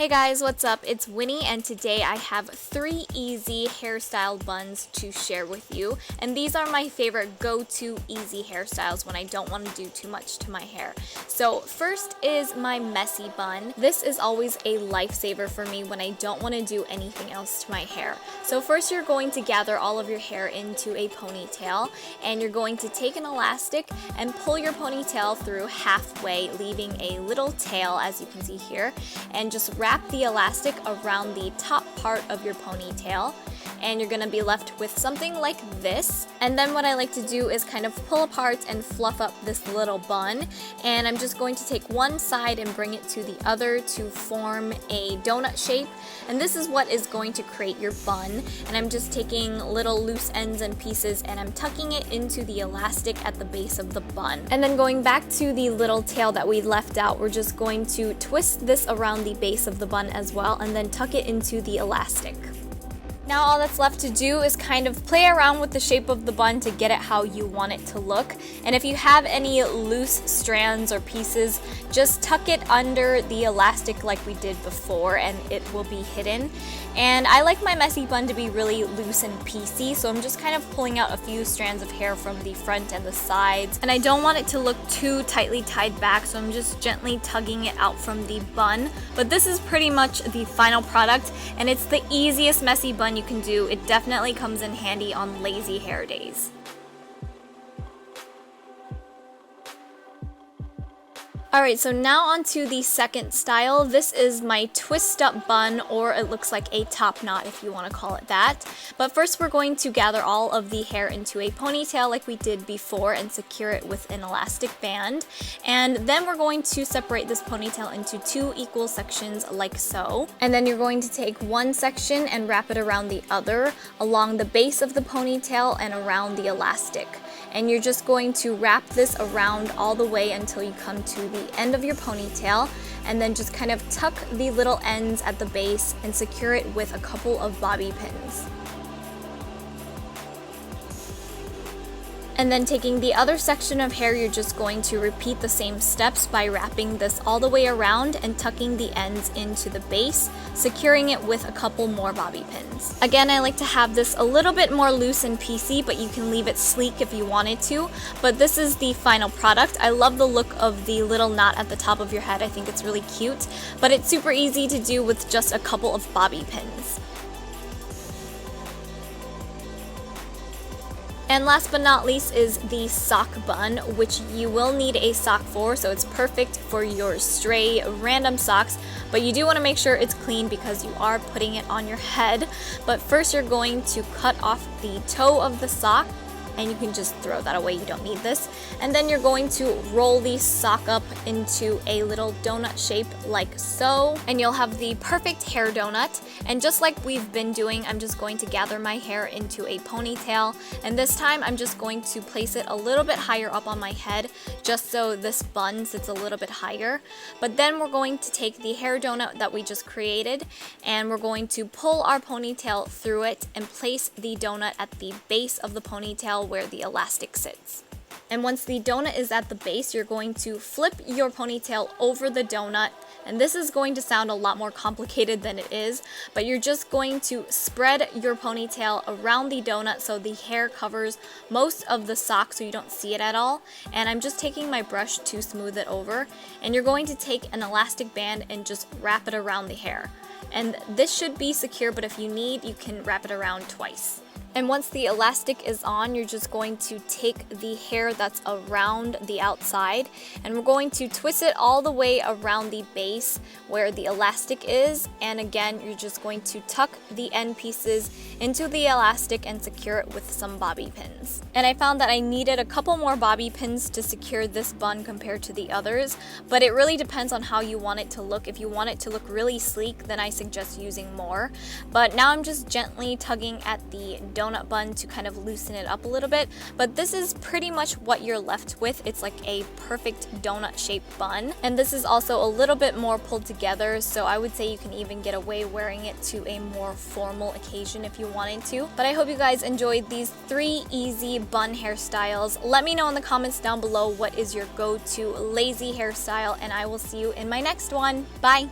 Hey guys, what's up? It's Winnie, and today I have 3 easy hairstyle buns to share with you. And these are my favorite go-to easy hairstyles when I don't want to do too much to my hair. So first is my messy bun. This is always a lifesaver for me when I don't want to do anything else to my hair. So first you're going to gather all of your hair into a ponytail, and you're going to take an elastic and pull your ponytail through halfway, leaving a little tail, as you can see here, and just wrap the elastic around the top part of your ponytail, and you're gonna be left with something like this. And then what I like to do is kind of pull apart and fluff up this little bun, and I'm just going to take one side and bring it to the other to form a donut shape, and this is what is going to create your bun. And I'm just taking little loose ends and pieces and I'm tucking it into the elastic at the base of the bun. And then going back to the little tail that we left out, we're just going to twist this around the base of the bun as well, and then tuck it into the elastic. Now all that's left to do is kind of play around with the shape of the bun to get it how you want it to look. And if you have any loose strands or pieces, just tuck it under the elastic like we did before and it will be hidden. And I like my messy bun to be really loose and piecey, so I'm just kind of pulling out a few strands of hair from the front and the sides. And I don't want it to look too tightly tied back, so I'm just gently tugging it out from the bun. But this is pretty much the final product, and it's the easiest messy bun you can do. It definitely comes in handy on lazy hair days. Alright, so now on to the second style. This is my twist up bun, or it looks like a top knot if you want to call it that. But first we're going to gather all of the hair into a ponytail like we did before and secure it with an elastic band. And then we're going to separate this ponytail into 2 equal sections like so. And then you're going to take one section and wrap it around the other along the base of the ponytail and around the elastic. And you're just going to wrap this around all the way until you come to the end of your ponytail, and then just kind of tuck the little ends at the base and secure it with a couple of bobby pins. And then taking the other section of hair, you're just going to repeat the same steps by wrapping this all the way around and tucking the ends into the base, securing it with a couple more bobby pins. Again, I like to have this a little bit more loose and piecey, but you can leave it sleek if you wanted to. But this is the final product. I love the look of the little knot at the top of your head. I think it's really cute, but it's super easy to do with just a couple of bobby pins. And last but not least is the sock bun, which you will need a sock for, so it's perfect for your stray random socks, but you do want to make sure it's clean because you are putting it on your head. But first you're going to cut off the toe of the sock, and you can just throw that away, you don't need this. And then you're going to roll the sock up into a little donut shape like so, and you'll have the perfect hair donut. And just like we've been doing, I'm just going to gather my hair into a ponytail, and this time I'm just going to place it a little bit higher up on my head just so this bun sits a little bit higher. But then we're going to take the hair donut that we just created, and we're going to pull our ponytail through it and place the donut at the base of the ponytail where the elastic sits. And once the donut is at the base, you're going to flip your ponytail over the donut. And this is going to sound a lot more complicated than it is, but you're just going to spread your ponytail around the donut so the hair covers most of the sock so you don't see it at all. And I'm just taking my brush to smooth it over. And you're going to take an elastic band and just wrap it around the hair. And this should be secure, but if you need, you can wrap it around twice. And once the elastic is on, you're just going to take the hair that's around the outside, and we're going to twist it all the way around the base where the elastic is. And again, you're just going to tuck the end pieces into the elastic and secure it with some bobby pins. And I found that I needed a couple more bobby pins to secure this bun compared to the others, but it really depends on how you want it to look. If you want it to look really sleek, then I suggest using more. But now I'm just gently tugging at the donut bun to kind of loosen it up a little bit, but this is pretty much what you're left with. It's like a perfect donut shaped bun, and this is also a little bit more pulled together, so I would say you can even get away wearing it to a more formal occasion if you wanted to. But I hope you guys enjoyed these 3 easy bun hairstyles. Let me know in the comments down below what is your go-to lazy hairstyle, and I will see you in my next one. Bye!